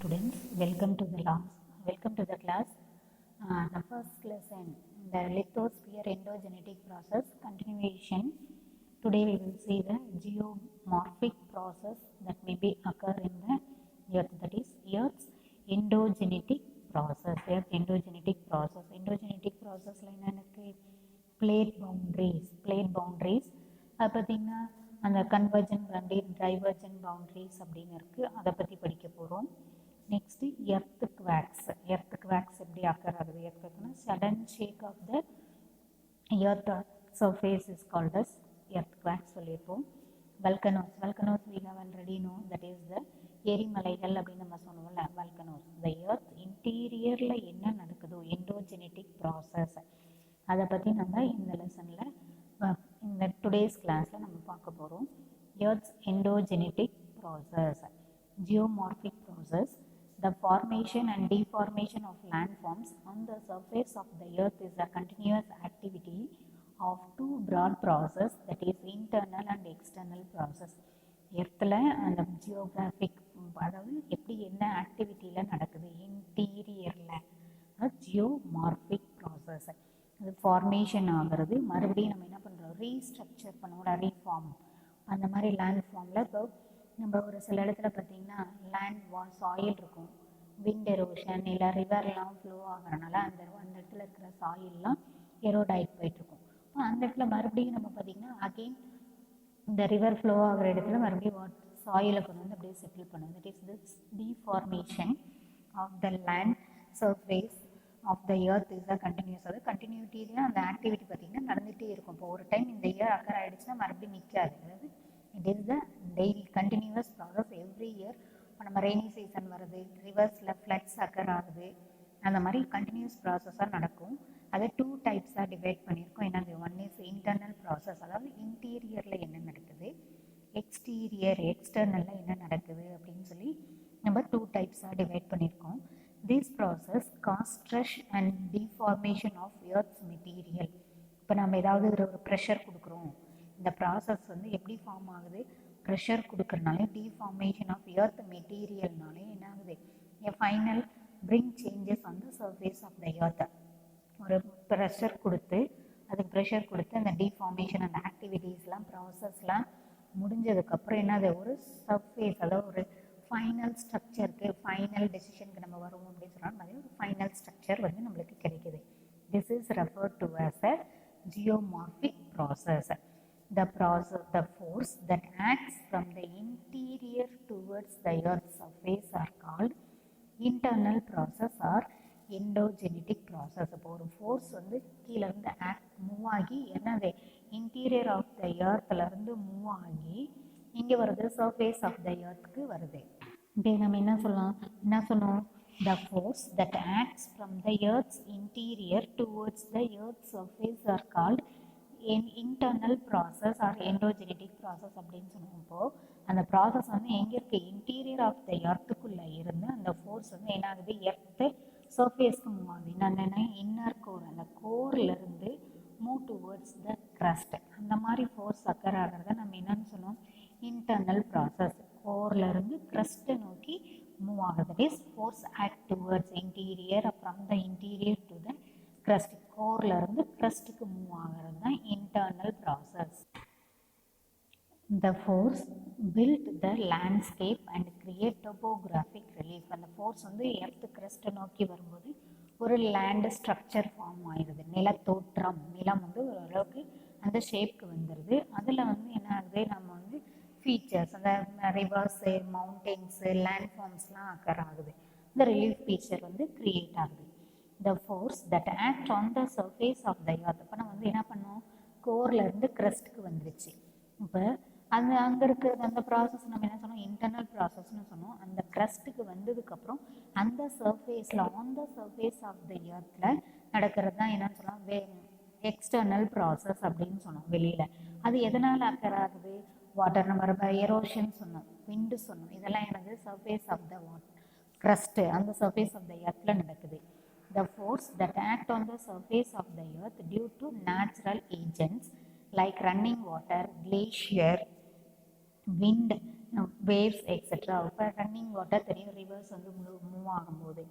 students, welcome to the class. The first lesson, the lithosphere endogenetic process continuation. Today we will see the geomorphic process that may be occur in the earth, that is earth's endogenetic process. Endogenetic process line எனக்கு plate boundaries அதை பார்த்திங்கன்னா அந்த convergent boundary divergence boundaries அப்படின்னு இருக்குது, அதை பற்றி படிக்க போகிறோம். நெக்ஸ்ட்டு எர்த்து குவாக்ஸ் எப்படி அக்கர் ஆகுது. எர்த்துக்குன்னா sudden shake of the earth surface is called as earthquakes சொல்லியிருப்போம். Volcanoes we have already known, that is the எரிமலைகள் அப்படின்னு நம்ம சொன்னோம்ல, வல்கனோஸ். த எர்த் இன்டீரியரில் என்ன நடக்குதோ எண்டோஜெனட்டிக் ப்ராசஸ், அதை பற்றி நம்ம இந்த லெசனில் இந்த டுடேஸ் கிளாஸில் நம்ம பார்க்க போகிறோம். Earth's endogenetic process, geomorphic process. The formation and deformation of landforms on the surface of the earth is a continuous activity of two broad process, that is internal and external process. எர்த்தில் அந்த geographic, அதாவது எப்படி என்ன ஆக்டிவிட்டியில் நடக்குது இன்டீரியரில், ஜியோமார்பிக் process. அது formation ஆகிறது, மறுபடியும் நம்ம என்ன பண்ணுறோம், ரீஸ்ட்ரக்சர் பண்ணுவோம், ரீஃபார்ம். அந்த மாதிரி லேண்ட் ஃபார்மில் இப்போ நம்ம ஒரு சில இடத்துல பார்த்திங்கன்னா சாயில் இருக்கும், விண்ட் எரோஷன் இல்லை ரிவர்லாம் ஃப்ளோ ஆகிறனால அந்த இடத்துல இருக்கிற சாயில்லாம் எரோடாயிட் போயிட்டுருக்கும். அந்த இடத்துல மறுபடியும் நம்ம பார்த்திங்கன்னா அகெயின் இந்த ரிவர் ஃப்ளோ ஆகிற இடத்துல மறுபடியும் சாயிலை கொண்டு வந்து அப்படியே செட்டில் பண்ணுவோம். That is this deformation of the land surface of the earth is the continuous. அது கண்டினியூட்டியில் அந்த ஆக்டிவிட்டி பார்த்திங்கன்னா நடந்துகிட்டே இருக்கும். இப்போ ஒரு டைம் இந்த இயர் அக்கர் ஆகிடுச்சுன்னா மறுபடியும் நிற்காது. அதாவது it is the daily continuous process. Every year இப்போ நம்ம ரெய்னி சீசன் வருது, ரிவர்ஸில் ஃப்ளட்ஸ் அக்கர் ஆகுது, அந்த மாதிரி கண்டினியூஸ் ப்ராசஸாக நடக்கும். அதை 2 டைப்ஸாக டிவைட் பண்ணியிருக்கோம். என்னது, ஒன் இஸ் இன்டர்னல் ப்ராசஸ், அதாவது இன்டீரியரில் என்ன நடக்குது, எக்ஸ்டர்னலில் என்ன நடக்குது அப்படின்னு சொல்லி நம்ம 2 டைப்ஸாக டிவைட் பண்ணியிருக்கோம். This process cause stress and deformation of earth's material. இப்போ நம்ம ஏதாவது ஒரு ப்ரெஷர் கொடுக்குறோம், இந்த ப்ராசஸ் வந்து எப்படி ஃபார்ம் ஆகுது, ப்ரெஷர் கொடுக்குறனாலே டிஃபார்மேஷன் ஆஃப் எர்த் மெட்டீரியல்னாலே என்ன ஆகுது, a final bring changes on the surface of the earth. ஒரு ப்ரெஷர் கொடுத்து அந்த டிஃபார்மேஷன் அந்த ஆக்டிவிட்டீஸ்லாம் ப்ராசஸ்லாம் முடிஞ்சதுக்கப்புறம் என்னது, ஒரு சர்ஃபேஸ், அதாவது ஒரு ஃபைனல் ஸ்ட்ரக்சருக்கு, ஃபைனல் டெசிஷனுக்கு நம்ம வருவோம் அப்படின்னு சொன்னால் மாதிரி ஒரு ஃபைனல் ஸ்ட்ரக்சர் வந்து நம்மளுக்கு கிடைக்குது. This is referred to as a geomorphic process. The force that acts from the interior towards the earth's surface are called internal process or endogenetic process. இப்போ ஒரு ஃபோர்ஸ் வந்து கீழே இருந்து மூவ் ஆகி என்னது, இன்டீரியர் ஆஃப் த எர்த்லேருந்து மூவ் ஆகி இங்கே வருது, சர்ஃபேஸ் ஆஃப் த எர்த்துக்கு வருது. இப்போ நம்ம என்ன சொன்னோம், the force that acts from the earth's interior towards the earth's surface are called internal process or endogenetic process அப்படின்னு சொன்னோம். இப்போது அந்த ப்ராசஸ் வந்து எங்கே இருக்குது, இன்டீரியர் ஆஃப் த எர்த்துக்குள்ளே இருந்து அந்த ஃபோர்ஸ் வந்து என்ன ஆகுது, எர்த்து சர்ஃபேஸ்க்கு மூவ் ஆகுது. என்னென்னா இன்னர் கோர், அந்த கோர்லேருந்து மூவ் டுவர்ட்ஸ் த க்ரஸ்ட், அந்த மாதிரி ஃபோர்ஸ் அக்கர் ஆகிறத நம்ம என்னன்னு சொன்னோம், இன்டர்னல் ப்ராசஸ். கோர்லேருந்து க்ரஸ்ட்டை நோக்கி மூவ் ஆகுது, is force act towards interior, from the interior to the crust, கோர்லேருந்து க்ரஸ்ட்டுக்கு மூவ் ஆகிறது தான் internal process. The force built the landscape and create topographic relief. அந்த ஃபோர்ஸ் வந்து எர்த்து க்ரஸ்ட்டை நோக்கி வரும்போது ஒரு லேண்ட் ஸ்ட்ரக்சர் ஃபார்ம் ஆயிடுது, நிலத்தோற்றம், நிலம் வந்து ஓரளவுக்கு அந்த ஷேப்க்கு வந்துடுது. அதில் வந்து என்ன ஆகுது, நம்ம வந்து ஃபீச்சர்ஸ், அந்த ரிவர்ஸு, மவுண்டெயின்ஸு, லேண்ட் ஃபார்ம்ஸ்லாம் அக்கர் ஆகுது, இந்த ரிலீஃப் ஃபீச்சர் வந்து க்ரியேட் ஆகுது. The force that act on the surface of the earth. இப்போ நம்ம வந்து என்ன பண்ணோம், கோர்லேருந்து க்ரஸ்ட்டுக்கு வந்துருச்சு. இப்போ அங்கே இருக்கிறது அந்த ப்ராசஸ் நம்ம என்ன சொன்னோம், இன்டர்னல் ப்ராசஸ்ன்னு சொன்னோம். அந்த க்ரஸ்ட்டுக்கு வந்ததுக்கப்புறம் அந்த சர்ஃபேஸில், on the surface of the எர்த்தில் நடக்கிறது தான் என்னன்னு சொன்னோம், எக்ஸ்டர்னல் ப்ராசஸ் அப்படின்னு சொன்னோம். வெளியில் அது எதனால் அக்கர் ஆகுது, வாட்டர், நம்ம எரோஷன் சொன்னோம், விண்டு சொன்னோம், இதெல்லாம் எனது சர்ஃபேஸ் ஆஃப் த க்ரஸ்ட்டு, அந்த சர்ஃபேஸ் ஆஃப் த எர்த்தில் நடக்குது. The force that act on the surface of the earth due to natural agents like running water, glacier, wind, waves etcetera. இப்போ running water தெரியும், reverse வந்து move ஆகும்போது.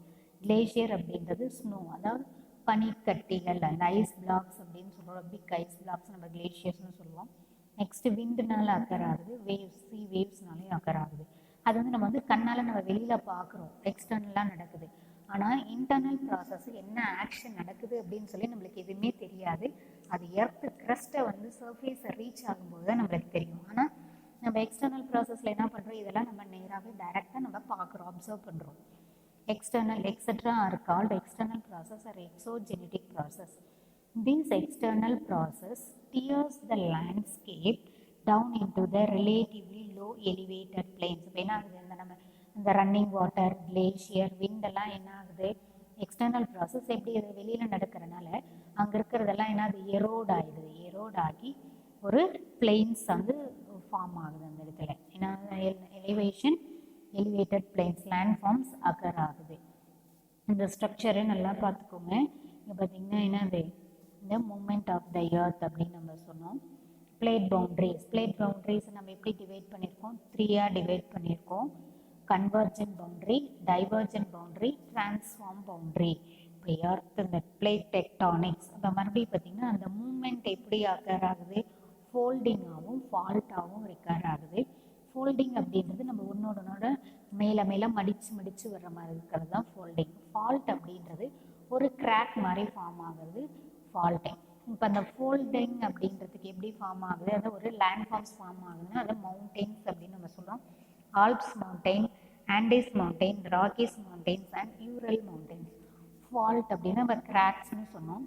Glacier அப்படின்றது snow, அதாவது பனிக்கட்டிகள், அந்த ice blocks அப்படின்னு சொல்கிறோம். பிக் ஐஸ் பிளாக்ஸ் நம்ம கிளேஷியர்ஸ்னு சொல்லுவோம். நெக்ஸ்ட் விண்டுனால அக்கர் ஆகுது, வேவ்ஸ் சி வேவ்ஸ்னாலே அக்கர் ஆகுது. அது வந்து நம்ம வந்து கண்ணால் நம்ம வெளியில் பார்க்குறோம், எக்ஸ்டர்னலாக நடக்குது. ஆனால் இன்டர்னல் ப்ராசஸ் என்ன ஆக்ஷன் நடக்குது அப்படின்னு சொல்லி நம்மளுக்கு எதுவுமே தெரியாது. அது எர்த்து க்ரஸ்ட்டை வந்து சர்ஃபேஸை ரீச் ஆகும்போது தான் நம்மளுக்கு தெரியும். ஆனால் நம்ம எக்ஸ்டர்னல் ப்ராசஸில் என்ன பண்ணுறோம், இதெல்லாம் நம்ம நேராகவே டைரெக்டாக நம்ம பார்க்குறோம், அப்சர்வ் பண்ணுறோம். External etc. are called external process or exogenetic process. This external process steers the landscape down into the relatively low elevated plains. இப்போ என்ன ஆகுது, இந்த ரன்னிங் வாட்டர், கிளேஷியர், விண்ட் எல்லாம் என்ன ஆகுது, எக்ஸ்டர்னல் ப்ராசஸ் எப்படி அது வெளியில் நடக்கிறனால அங்கே இருக்கிறதெல்லாம் என்ன அது எரோட் ஆகிடுது. எரோட் ஆகி ஒரு பிளெயின்ஸ் வந்து ஃபார்ம் ஆகுது அந்த இடத்துல. ஏன்னா எலிவேட்டட் பிளேன்ஸ், லேண்ட்ஃபார்ம்ஸ் அக்கர் ஆகுது. இந்த ஸ்ட்ரக்சரை நல்லா பார்த்துக்கோங்க. இங்கே பார்த்தீங்கன்னா என்னது, இந்த மூமெண்ட் ஆஃப் த எர்த் அப்படின்னு நம்ம சொன்னோம். பிளேட் பவுண்ட்ரிஸ் நம்ம எப்படி டிவைட் பண்ணியிருக்கோம், 3ஆக டிவைட் பண்ணியிருக்கோம். Convergent boundary, divergent boundary, transform boundary. இப்போ எர்த் இந்த பிளேட் டெக்டானிக்ஸ், இப்போ மறுபடியும் பார்த்தீங்கன்னா அந்த மூமெண்ட் எப்படி அக்கர் ஆகுது, ஃபோல்டிங்காகவும் ஃபால்ட்டாகவும் ரிக்கர் ஆகுது. ஃபோல்டிங் அப்படின்றது நம்ம ஒன்னோட மேலே மடித்து வர்ற மாதிரி இருக்கிறது தான் ஃபோல்டிங். ஃபால்ட் அப்படின்றது ஒரு கிராக் மாதிரி ஃபார்ம் ஆகுறது ஃபால்ட்டிங். இப்போ அந்த ஃபோல்டிங் அப்படின்றதுக்கு எப்படி ஃபார்ம் ஆகுது, அது ஒரு லேண்ட்ஃபார்ம்ஸ் ஃபார்ம் ஆகுதுன்னா அது மவுண்டெயின்ஸ் அப்படின்னு நம்ம சொல்கிறோம். Alps mountain, Andes mountain, Rockies mountains and Ural mountains. Fault அப்படின்னா நம்ம கிராக்ஸ்னு சொன்னோம்.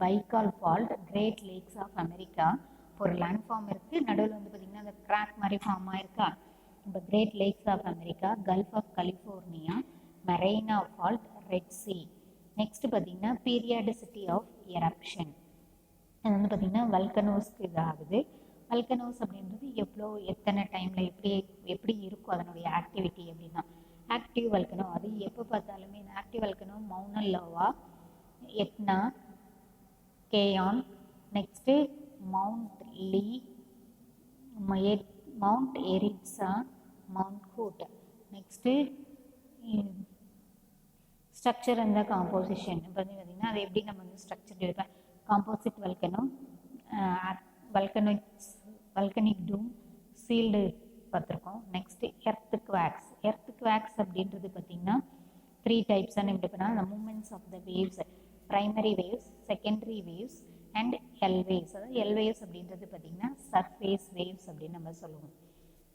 Baikal fault, great lakes of America. ஒரு லேண்ட்ஃபார்ம் இருக்குது, நடுவில் வந்து பார்த்திங்கன்னா அந்த கிராக் மாதிரி ஃபார்ம் ஆயிருக்கா. இப்போ great lakes of America, gulf of California, Marina fault, red sea. Next பார்த்திங்கன்னா பீரியாடிசிட்டி ஆஃப் எரப்ஷன். அது வந்து பார்த்திங்கன்னா வல்கனோஸ்க்கு இது ஆகுது. வல்கனோஸ் அப்படின்றது எத்தனை டைமில் எப்படி இருக்கும் அதனுடைய ஆக்டிவிட்டி அப்படின்னா. ஆக்டிவ் வல்கனோ அது எப்போ பார்த்தாலுமே active volcano Mauna Loa, Etna, கேயான், நெக்ஸ்ட்டு மவுண்ட் லீ, மவுண்ட் எரிட்ஸா, mount Hood. Next structure and composition. இப்போ வந்து பார்த்திங்கன்னா அது எப்படி நம்ம வந்து ஸ்ட்ரக்சர் எடுப்பேன். Composite volcano, volcanic dome, shield பார்த்துருக்கோம். நெக்ஸ்ட்டு எர்த் குவாக்ஸ் அப்படின்றது பார்த்திங்கன்னா 3 டைப்ஸ் தான் எப்படி பண்ணால், the movements of the waves, primary waves, secondary waves and L waves. அதாவது L waves அப்படின்றது பார்த்திங்கன்னா சர்ஃபேஸ் வேவ்ஸ் அப்படின்னு நம்ம சொல்லுவோம்.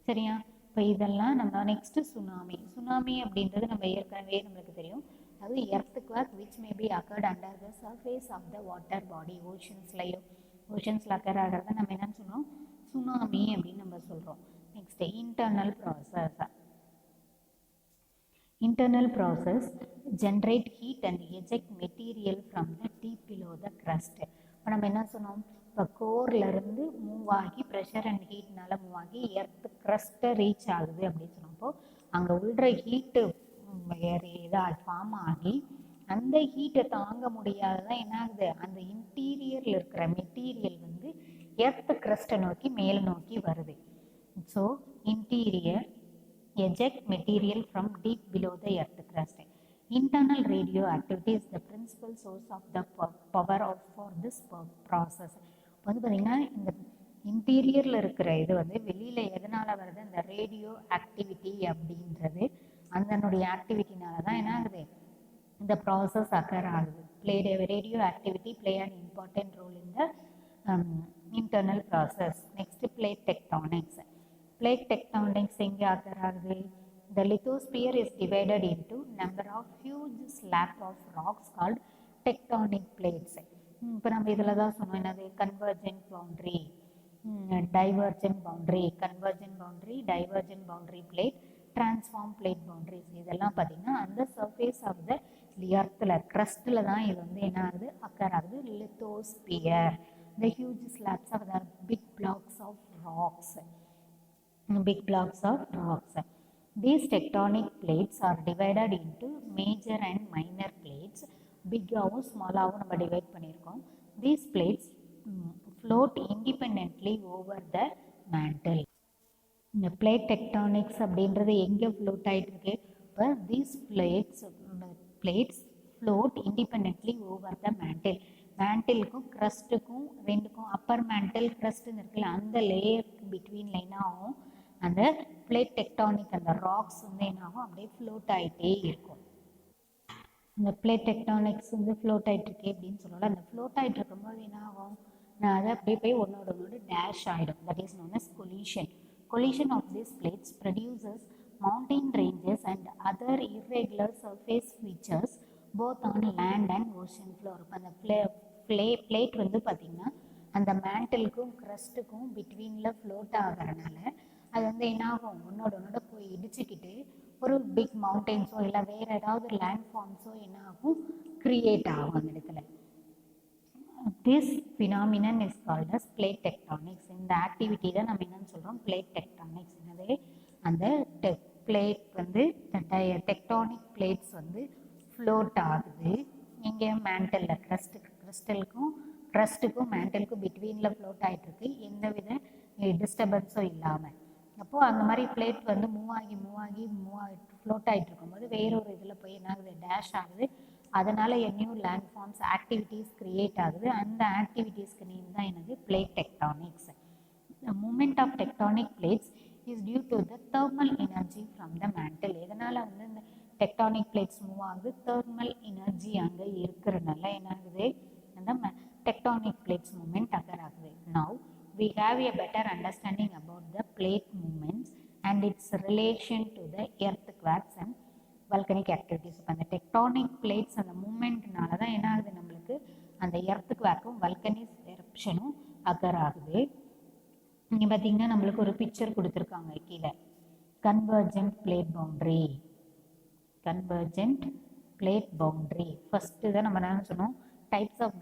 சரியா? இப்போ இதெல்லாம் நம்ம நெக்ஸ்ட்டு சுனாமி அப்படின்றது நம்ம ஏற்கனவே நம்மளுக்கு தெரியும். அது earthquake which may be occurred under the surface of the water body. ஓஷன்ஸில் அக்கர் ஆகிறத நம்ம என்னன்னு சொன்னோம், சுனாமி அப்படின்னு நம்ம சொல்கிறோம். Next internal process generate heat and eject material from the deep below the crust. இப்போ நம்ம என்ன சொன்னோம், இப்போ கோர்லேருந்து மூவ் ஆகி ப்ரெஷர் அண்ட் ஹீட்னால மூவ் ஆகி எர்த் க்ரஸ்ட்டை ரீச் ஆகுது அப்படின்னு சொன்னப்போ அங்கே உள்ள ஹீட்டு இதாக ஃபார்ம் ஆகி அந்த ஹீட்டை தாங்க முடியாததான் என்ன ஆகுது, அந்த இன்டீரியரில் இருக்கிற மெட்டீரியல் வந்து எர்த் க்ரஸ்ட்டை நோக்கி மேலே நோக்கி வருது. So interior eject material from deep below the earth crust. Internal radioactivity is the principal source of the power for this process. வந்து பார்த்திங்கன்னா இந்த இன்டீரியரில் இருக்கிற இது வந்து வெளியில் எதனால் வருது, இந்த ரேடியோ ஆக்டிவிட்டி அப்படின்றது அதனுடைய ஆக்டிவிட்டினால தான் என்ன ஆகுது, இந்த ப்ராசஸ் அக்கர் ஆகுது. Radio activity play an important role in the internal process. Next, plate tectonics. Plate tectonics எங்கே அக்கர் ஆகுது, the lithosphere is divided into number of huge slab of rocks called tectonic plates. இப்போ நம்ம இதில் தான் சொன்னோம் என்னது, convergent boundary, divergent boundary plate, transform plate boundaries. இதெல்லாம் பார்த்திங்கன்னா அந்த சர்ஃபேஸ் ஆஃப் த எர்த்தில் க்ரஸ்ட்டில் தான் இது வந்து என்ன ஆகுது, அக்கர் ஆகுது. Lithosphere, the huge slabs of the big blocks of rocks. These tectonic plates are divided into major and minor plates. பிக்காகவும் ஸ்மாலாகவும் நம்ம டிவைட் பண்ணியிருக்கோம். These plates float independently over the mantle. இந்த plate tectonics அப்படின்றது எங்கே float ஆகிட்டு இருக்கு? இப்போ these plates float independently over the mantle. மேண்டிலுக்கும் க்ரஸ்ட்டுக்கும் ரெண்டுக்கும் அப்பர் மேண்டில் க்ரஸ்ட்டுன்னு இருக்குல்ல, அந்த லேயருக்கு பிட்வீனில் என்ன ஆகும், அந்த பிளேட் டெக்டானிக் அந்த ராக்ஸ் வந்து என்ன ஆகும், அப்படியே ஃப்ளோட் ஆகிட்டே இருக்கும். இந்த பிளேட் டெக்டானிக்ஸ் வந்து ஃப்ளோட் ஆகிட்டுருக்கு அப்படின்னு சொல்லலாம். அந்த ஃப்ளோட் ஆகிட்டு இருக்கும்போது என்ன ஆகும், நான் அதை அப்படியே போய் ஒன்னோட டேஷ் ஆகிடும். That is known as collision. Collision of these plates produces mountain ranges and other irregular surface features both on land and ocean floor. இப்போ அந்த பிளேட் வந்து பார்த்திங்கன்னா அந்த மேண்டலுக்கும் க்ரஸ்ட்டுக்கும் பிட்வீனில் ஃப்ளோட் ஆகிறனால அது வந்து என்ன ஆகும், ஒன்னோட போய் இடிச்சுக்கிட்டு ஒரு பிக் மவுண்டென்ஸோ இல்லை வேறு ஏதாவது லேண்ட் ஃபார்ம்ஸோ என்ன ஆகும், க்ரியேட் ஆகும் அந்த இடத்துல. This phenomenon is called as plate tectonics. இந்த ஆக்டிவிட்டி தான் நம்ம என்னன்னு சொல்கிறோம், பிளேட் டெக்டானிக்ஸ். என்னது, அந்த பிளேட் வந்து டெக்டானிக் பிளேட்ஸ் வந்து ஃப்ளோட் ஆகுது. இங்கே மேண்டலில் க்ரஸ்ட்டுக்கும் மேண்டலுக்கும் பிட்வீனில் ஃப்ளோட் ஆகிட்டுருக்கு, எந்த வித டிஸ்டர்பன்ஸும் இல்லாமல். அப்போது அந்த மாதிரி பிளேட் வந்து மூவ் ஆகி ஃப்ளோட் ஆகிட்டு இருக்கும்போது வேறொரு இதில் போய் என்ன ஆகுது, டேஷ் ஆகுது. அதனால் new landforms activities create ஆகுது. அந்த ஆக்டிவிட்டீஸ்க்கு நேம் தான் என்னது, plate tectonics. The movement of tectonic plates is due to the thermal energy from the mantle. எதனால் வந்து இந்த டெக்டானிக் பிளேட்ஸ் மூவ் ஆகுது, தெர்மல் எனர்ஜி அங்கே இருக்கிறதுனால என்ன ஆகுது, அந்த டெக்டானிக் பிளேட்ஸ் மூமெண்ட் அக்கர் ஆகுது. Now we have a better understanding about the plate movements and its relation to the earthquakes and volcanic activities. இப்போ அந்த டெக்டானிக் பிளேட்ஸ் அந்த மூமெண்ட்னால தான் என்ன ஆகுது, நம்மளுக்கு அந்த எர்த்குவேக்கும் வல்கனிக் எரப்ஷனும் அக்கர் ஆகுது. இங்கே பார்த்தீங்கன்னா நம்மளுக்கு ஒரு பிக்சர் கொடுத்துருக்காங்க கீழே, கன்வர்ஜென்ட் பிளேட் பவுண்ட்ரி. ஃபஸ்ட்டு தான் நம்ம என்ன சொன்னோம், டைப்ஸ் ஆஃப்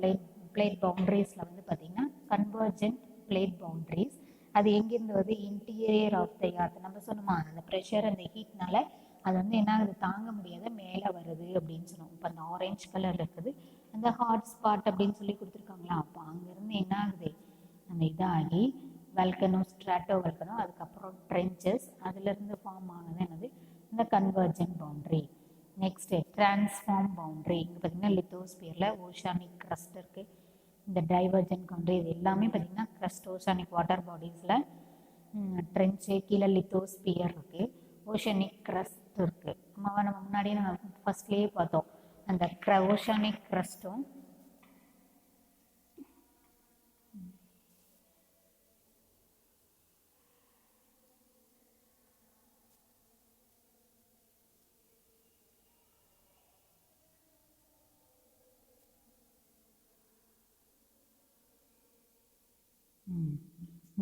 பிளேட் பவுண்ட்ரிஸில் வந்து பார்த்திங்கன்னா கன்வர்ஜென்ட் பிளேட் பவுண்ட்ரிஸ். அது எங்கேருந்து வருது, இன்டீரியர் ஆஃப் த எர்த். நம்ம சொன்னோமா, அந்த ப்ரெஷர் அந்த ஹீட்னால அது வந்து என்ன ஆகுது, தாங்க முடியாத மேலே வருது அப்படின்னு சொன்னோம். இப்போ அந்த ஆரஞ்சு கலரில் இருக்குது அந்த ஹாட் ஸ்பாட் அப்படின்னு சொல்லி கொடுத்துருக்காங்களா, அப்போ அங்கேருந்து என்ன ஆகுது, அந்த இதாகி வல்கனோ, ஸ்ட்ராட்டோ வல்கனோ, அதுக்கப்புறம் ட்ரென்ச்சஸ், அதுலேருந்து ஃபார்ம் ஆனது என்னது, இந்த convergent boundary. Next transform boundary. இங்கே பார்த்திங்கன்னா லித்தோஸ்பியரில் ஓஷானிக் க்ரஸ்ட் இருக்குது. இந்த டைவர்ஜென்ட் பவுண்ட்ரி இது எல்லாமே பார்த்திங்கன்னா க்ரஸ்ட் ஓஷானிக் வாட்டர் பாடிஸில் ட்ரென்ச்சு, கீழே லித்தோஸ்பியர் இருக்குது, ஓஷனிக் க்ரஸ்ட் இருக்குது. நம்ம முன்னாடியே நம்ம ஃபஸ்ட்லேயே பார்த்தோம், அந்த oceanic க்ரஸ்ட்டும்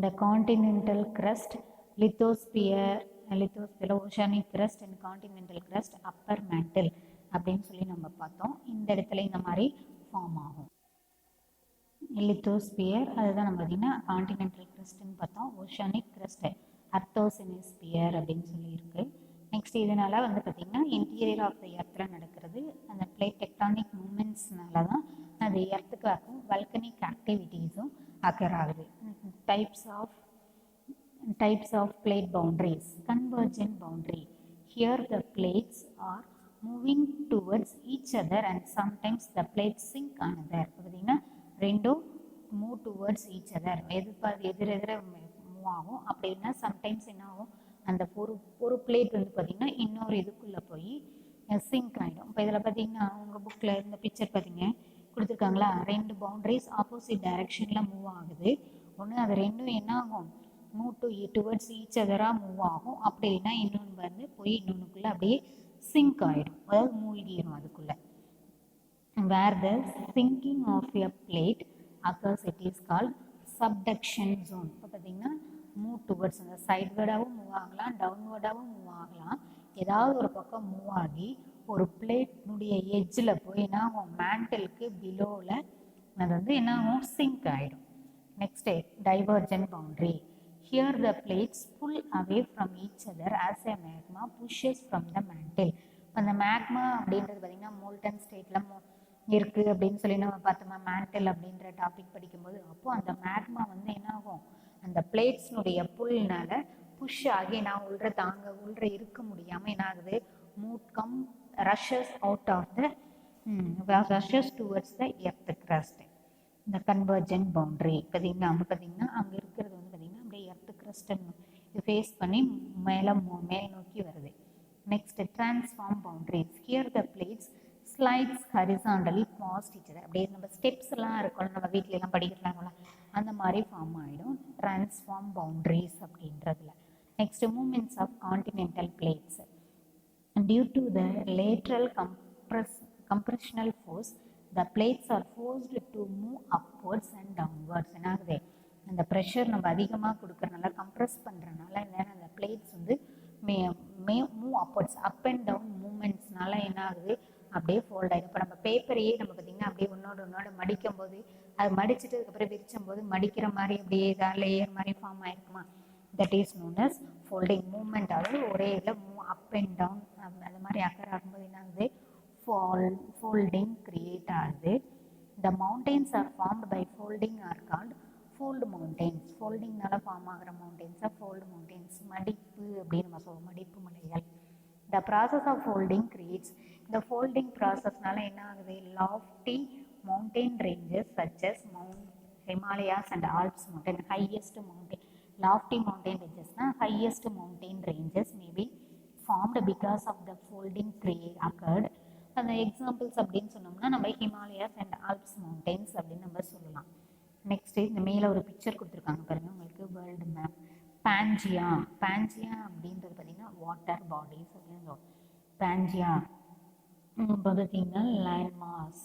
the continental crust, lithosphere, oceanic crust and continental crust, upper mantle அப்படின்னு சொல்லி நம்ம பார்த்தோம். இந்த இடத்துல இந்த மாதிரி ஃபார்ம் ஆகும். லித்தோஸ்பியர் அதுதான் நம்ம பார்த்திங்கன்னா கான்டினென்டல் கிரஸ்ட்னு பார்த்தோம். ஓஷானிக் கிரஸ்ட் அர்த்தோசெனிஸ்பியர் அப்படின்னு சொல்லி இருக்கு. நெக்ஸ்ட் இதனால் வந்து பார்த்திங்கன்னா இன்டீரியர் ஆஃப் த எர்த்தில் நடக்கிறது. அந்த பிளேட் டெக்டானிக் மூமெண்ட்ஸ்னால தான் அது எர்த்துக்காக்கும் வல்கனிக் ஆக்டிவிட்டீஸும் அக்கர் ஆகுது. Types of plate boundaries. Convergent boundary. Here the plates are moving towards each other and sometimes the plates sink another. பார்த்தீங்கன்னா ரெண்டும் மூவ் டுவர்ட்ஸ் ஈச் அதர், எதிரெதிர move ஆகும். அப்படின்னா சம்டைம்ஸ் என்ன ஆகும், அந்த ஒரு பிளேட் வந்து பார்த்திங்கன்னா இன்னொரு இதுக்குள்ளே போய் சிங்க் ஆகிடும். இப்போ இதில் பார்த்திங்கன்னா உங்கள் புக்கில் இந்த பிக்சர் பார்த்திங்க கொடுத்துருக்காங்களா, ரெண்டு பவுண்ட்ரிஸ் ஆப்போசிட் டைரெக்ஷனில் மூவ் ஆகுது. ஒன்று அது ரெண்டும் என்ன ஆகும், மூவ் டுவர்ட்ஸ் ஈச் அதராக மூவ் ஆகும். அப்படி இல்லைன்னா இன்னொன்று வந்து போய் இன்னொன்றுக்குள்ளே அப்படியே சிங்க் ஆகிடும், அதாவது மூழ்கிடும் அதுக்குள்ளே. Where the sinking of a plate occurs, it is called subduction zone. இப்போ பார்த்தீங்கன்னா மூவ் டுவர்ட்ஸ் அந்த சைட்வேர்டாகவும் மூவ் ஆகலாம், டவுன்வேர்டாகவும் மூவ் ஆகலாம். ஏதாவது ஒரு பக்கம் மூவ் ஆகி ஒரு பிளேட்னுடைய எட்ஜில் போய் என்ன ஆகும், மேண்டலுக்கு பிலோவில் அது வந்து என்ன ஆகும், சிங்க் ஆகிடும். Next divergent boundary. Here the plates pull away from each other as a magma pushes from the mantle. அந்த மேக்மா அப்படின்றது பார்த்திங்கன்னா மோல்டன் ஸ்டேட்டில் இருக்குது அப்படின்னு சொல்லி நம்ம பார்த்தோமா மேண்டல் அப்படின்ற டாபிக் படிக்கும்போது. அப்போது அந்த மேக்மா வந்து என்ன ஆகும், அந்த பிளேட்ஸ்னுடைய புல்னால் புஷ் ஆகி நான் உள்ள இருக்க முடியாமல் என்ன ஆகுது, rushes out of the rushes towards the earth crust. இந்த கன்வர்ஜென்ட் பவுண்டரி பார்த்தீங்கன்னா அங்கே இருக்கிறது வந்து பார்த்தீங்கன்னா அப்படியே எர்த் கிரஸ்ட் ஃபேஸ் பண்ணி மேல் நோக்கி வருது. Next transform boundaries. Here the plates slides horizontally past each other. அப்படியே நம்ம ஸ்டெப்ஸ் எல்லாம் இருக்கணும், நம்ம வீட்டில எல்லாம் படிக்கிறாங்களா அந்த மாதிரி ஃபார்ம் ஆகிடும் டிரான்ஸ்ஃபார்ம் பவுண்டரிஸ் அப்படின்றதுல. Next movements of continental plates. Due to the lateral compressional force, the plates are forced to move upwards and downwards. என்ன ஆகுது, அந்த ப்ரெஷர் நம்ம அதிகமாக கொடுக்கறனால கம்ப்ரெஸ் பண்ணுறதுனால என்னென்ன அந்த பிளேட்ஸ் வந்து move upwards, up and down மூமெண்ட்ஸ்னால என்ன ஆகுது, அப்படியே ஃபோல்ட் ஆகிடும். இப்போ நம்ம பேப்பரையே நம்ம பார்த்திங்கன்னா அப்படியே ஒன்னோட மடிக்கும் போது அது மடிச்சுட்டு அதுக்கப்புறம் விரிச்சும் போது மடிக்கிற மாதிரி அப்படியே இதாக லேயர் மாதிரி ஃபார்ம் ஆகிருக்குமா, that is known as folding movement. அதாவது ஒரே இதில் மூவ் அப் அண்ட் டவுன் அந்த மாதிரி அக்கர் ஆகும்போது என்ன ஆகுது, folding create ஆகுது. The mountains are formed by folding are called fold mountains. foldingனால ஃபார்ம் ஆகிற mountains fold mountains. மடிப்பு அப்படின்னு நம்ம சொல்லுவோம், மடிப்பு மலைகள். The process of folding creates. இந்த folding processனால என்ன ஆகுது, lofty mountain ranges such as Himalayas and Alps mountain, highest mountain, lofty mountain ranges highest mountain ranges may be formed because of the folding occurred. அந்த examples அப்படின்னு சொன்னோம்னா நம்ம Himalayas and Alps mountains அப்படின்னு நம்ம சொல்லலாம். Next இந்த மேலே ஒரு பிக்சர் கொடுத்துருக்காங்க பாருங்கள் உங்களுக்கு, வேர்ல்டு மேப். பாஞ்சியா அப்படின்றது பார்த்திங்கன்னா வாட்டர் பாடிஸ் அப்படின்னு சொல்லுவோம். பாஞ்சியா இப்போ பார்த்திங்கன்னா லேண்ட் மாஸ்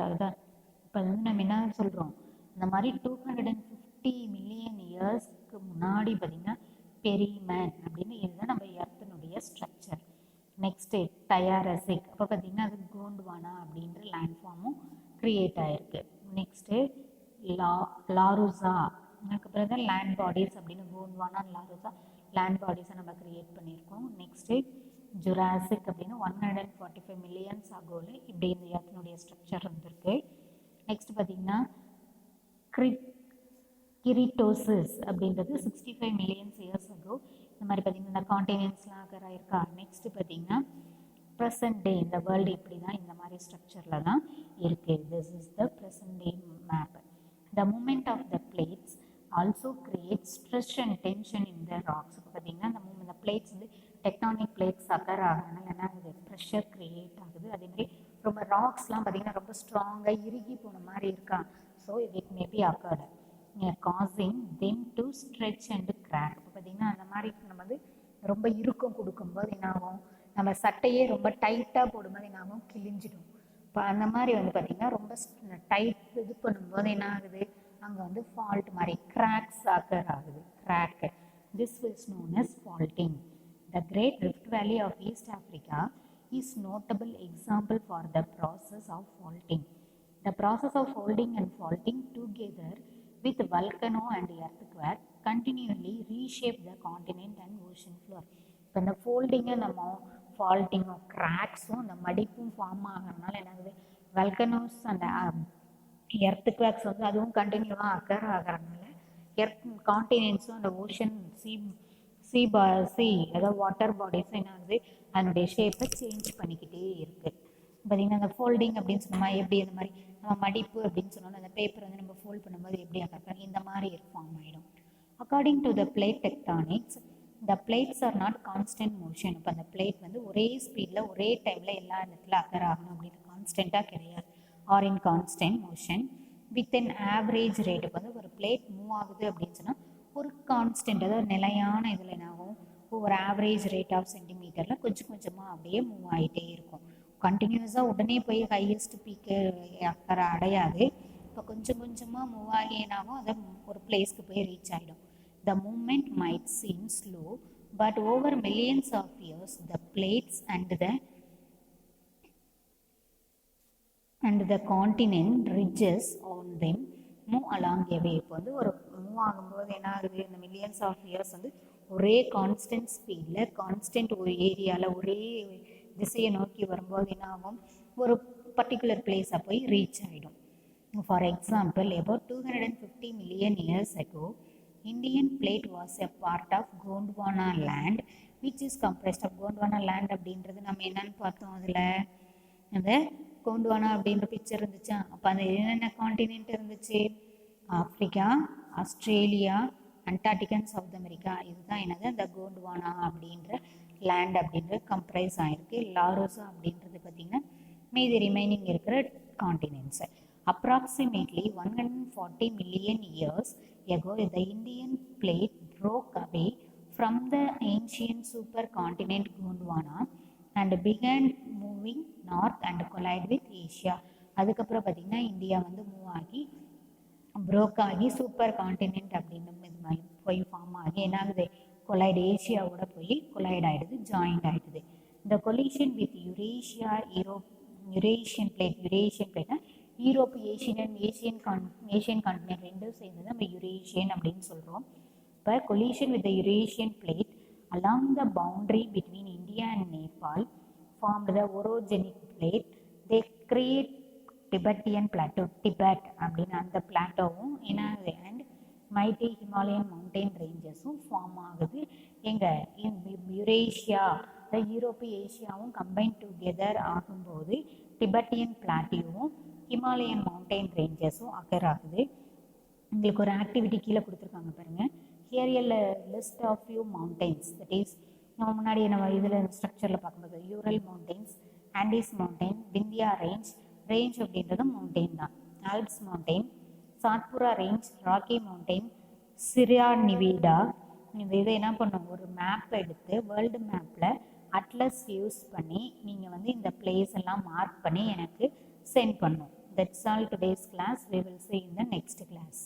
அதுதான். இப்போ வந்து நம்ம என்ன சொல்கிறோம், இந்த மாதிரி 250 மில்லியன் இயர்ஸ்க்கு முன்னாடி பார்த்திங்கன்னா பெரிமேன் அப்படின்னு இதுதான் நம்ம எர்த்தினுடைய ஸ்ட்ரக்சர். நெக்ஸ்ட்டு டயாரசிக், அப்போ பார்த்திங்கன்னா அது கோண்ட்வானா அப்படின்ற லேண்ட் ஃபார்மும் க்ரியேட் ஆகிருக்கு. நெக்ஸ்ட்டு லாருசா, அதுக்கப்புறம் தான் லேண்ட் பாடிஸ் அப்படின்னு கோண்ட்வானா லாருசா லேண்ட் பாடிஸை நம்ம க்ரியேட் பண்ணியிருக்கோம். நெக்ஸ்ட்டு ஜுராசிக் அப்படின்னு 145 மில்லியன்ஸ் ஆகோவில் இப்படி இந்த எர்த்தினுடைய ஸ்ட்ரக்சர் இருந்திருக்கு. நெக்ஸ்ட் பார்த்திங்கன்னா கிரிட்டோசிஸ் அப்படின்றது 65 மில்லியன்ஸ் இயர்ஸ் ஆகோ. இந்த மாதிரி பார்த்திங்கன்னா இந்த கான்டினென்ட்ஸ்லாம் அக்கர் ஆயிருக்கா. நெக்ஸ்ட் பார்த்திங்கன்னா ப்ரெசன்ட் டே, இந்த வேர்ல்டு இப்படி தான் இந்த மாதிரி ஸ்ட்ரக்சரில் தான் இருக்குது. This is the present day map. The movement of the plates also create stress and tension in the rocks. இப்போ பார்த்திங்கன்னா இந்த பிளேட்ஸ் வந்து டெக்டானிக் பிளேட்ஸ் அக்கர் ஆகிறதுனால என்ன ஆகுது, ப்ரெஷர் கிரியேட் ஆகுது. அதேமாதிரி ரொம்ப ராக்ஸ்லாம் பார்த்திங்கன்னா ரொம்ப ஸ்ட்ராங்காக இறுகி போன மாதிரி இருக்கா. So it may be occurred causing them to stretch and crack. இப்போ பார்த்திங்கன்னா அந்த மாதிரி நம்ம வந்து ரொம்ப இறுக்கம் கொடுக்கும்போது என்னாகும், நம்ம சட்டையே ரொம்ப டைட்டாக போடும்போது என்னாகும், கிழிஞ்சிடும். இப்போ அந்த மாதிரி வந்து பார்த்திங்கன்னா ரொம்ப டைட் இது பண்ணும்போது என்ன ஆகுது, அங்கே வந்து ஃபால்ட் மாதிரி கிராக்ஸ் அக்கர் ஆகுது. Crack, this is known as faulting. The Great Rift Valley of East Africa is notable example for the process of faulting. The process of folding and faulting together with volcano and earthquake continually reshape the continent and ocean floor. இப்போ இந்த ஃபோல்டிங்கும் நம்ம ஃபால்ட்டிங்கும் கிராக்ஸும் இந்த மடிப்பும் form ஆகிறதுனால என்ன ஆகுது, volcanoes அந்த earthquakes வந்து அதுவும் கண்டினியூவாக அக்கர் ஆகிறதுனால கான்டினென்ட்ஸும் அந்த ஓஷன் சி அதாவது வாட்டர் பாடிஸும் என்ன ஆகுது, அதனுடைய ஷேப்பை சேஞ்ச் பண்ணிக்கிட்டே இருக்குது. பார்த்திங்கன்னா அந்த ஃபோல்டிங் அப்படின்னு சொன்னோமா எப்படி, இந்த மாதிரி நம்ம மடிப்பு அப்படின்னு சொன்னோம்னா அந்த பேப்பர் வந்து நம்ம ஃபோல்ட் பண்ணும்போது எப்படி அக்கா இந்த மாதிரி ஃபார்ம் ஆகிடும். According to the plate tectonics, the plates are not constant motion. இப்போ அந்த பிளேட் வந்து ஒரே ஸ்பீடில் ஒரே டைமில் எல்லா இடத்துல அக்கர் ஆகணும் அப்படின்னு கான்ஸ்டண்ட்டாக கிடையாது. Are in constant motion with an average rate. இப்போ வந்து ஒரு பிளேட் மூவ் ஆகுது அப்படின்னு சொன்னால் ஒரு கான்ஸ்டன்ட், அதாவது நிலையான இதில் என்னாகும், ஒரு ஆவரேஜ் ரேட் ஆஃப் சென்டிமீட்டரில் கொஞ்சம் கொஞ்சமாக அப்படியே மூவ் ஆகிட்டே இருக்கும். கண்டினியூஸாக உடனே போய் ஹையஸ்ட் பீக்கு அக்கறை அடையாது. இப்போ கொஞ்சம் கொஞ்சமாக மூவ் ஆகி என்னாகும், அதை ஒரு பிளேஸ்க்கு போய் ரீச் ஆகிடும். The movement might seem slow but over millions of years the plates and the continent ridges on them move along away. இப்போ வந்து ஒரு மூவ் ஆகும்போது என்ன ஆகுது, இந்த மில்லியன்ஸ் ஆஃப் இயர்ஸ் வந்து ஒரே கான்ஸ்டன்ட் ஸ்பீடில் கான்ஸ்டன்ட் ஒரு ஏரியாவில் ஒரே திசையை நோக்கி வரும்போது என்ன ஆகும், ஒரு பர்டிகுலர் பிளேஸை போய் ரீச் ஆகிடும். For example, about 250 million years ago Indian plate was a part of Gondwana land which is comprised of Gondwana land அப்படின்றது நம்ம என்னன்னு பார்த்தோம். அதில் அந்த கோண்டுவானா அப்படின்ற பிக்சர் இருந்துச்சா, அப்போ அந்த என்னென்ன காண்டினென்ட் இருந்துச்சு, Africa, Australia, Antarctica and south America. இதுதான் என்னது அந்த கோண்டுவானா அப்படின்ற லேண்ட் அப்படின்றது கம்ப்ரைஸ் ஆகிருக்கு. லாரோஸா அப்படின்றது பார்த்திங்கன்னா மீதி ரிமைனிங் இருக்கிற காண்டினென்ட்ஸு. Approximately 140 million years ago, the Indian plate broke away from the ancient supercontinent Gondwana and began moving north and collide with Asia. அதுக்கப்புறம் பார்த்திங்கன்னா இந்தியா வந்து மூவ் ஆகி ப்ரோக் ஆகி சூப்பர் காண்டினென்ட் அப்படின்னு இது மாதிரி போய் ஃபார்ம் ஆகி என்ன ஆகுது, கொலைடு ஏஷியாவோட போய் கொலைட் ஆகிடுது, ஜாயிண்ட் ஆகிடுது. இந்த கொலிஷன் வித் யூரேஷியன் பிளேட்னா யூரோப், ஏஷியன் கான்டினென்ட் ரெண்டும் சேர்ந்து நம்ம யூரேஷியன் அப்படின்னு சொல்கிறோம். இப்போ collision with the Eurasian plate along the boundary between India and Nepal formed the orogenic plate. They create Tibetan plateau, Tibet அப்படின்னு அந்த பிளாட்டோவும் என்ன அண்ட் மைட்டி ஹிமாலயன் மவுண்டைன் ரேஞ்சஸும் ஃபார்ம் ஆகுது. எங்கள் யூரேஷியா, யூரோப்பு ஏஷியாவும் கம்பைன் டுகெதர் ஆகும்போது டிபெட்டியன் பிளாட்டியோவும் ஹிமாலயன் மவுண்டைன் ரேஞ்சஸும் அக்கர் ஆகுது. உங்களுக்கு ஒரு ஆக்டிவிட்டி கீழே கொடுத்துருக்காங்க பாருங்கள். Here a list of few mountains, that is நம்ம முன்னாடி நம்ம இதில் ஸ்ட்ரக்சரில் பார்க்கும்போது Ural mountains, Andes mountain, Vindhya range அப்படின்றது மவுண்டைன் தான், Alps mountain, Satpura range, Rocky mountain, Sierra Nevada. இந்த இதை என்ன பண்ணும், ஒரு மேப் எடுத்து வேர்ல்டு மேப்பில் அட்லஸ் யூஸ் பண்ணி நீங்கள் வந்து இந்த பிளேஸ் எல்லாம் மார்க் பண்ணி எனக்கு சென்ட் பண்ணும். That's all today's class. We will see in the next class.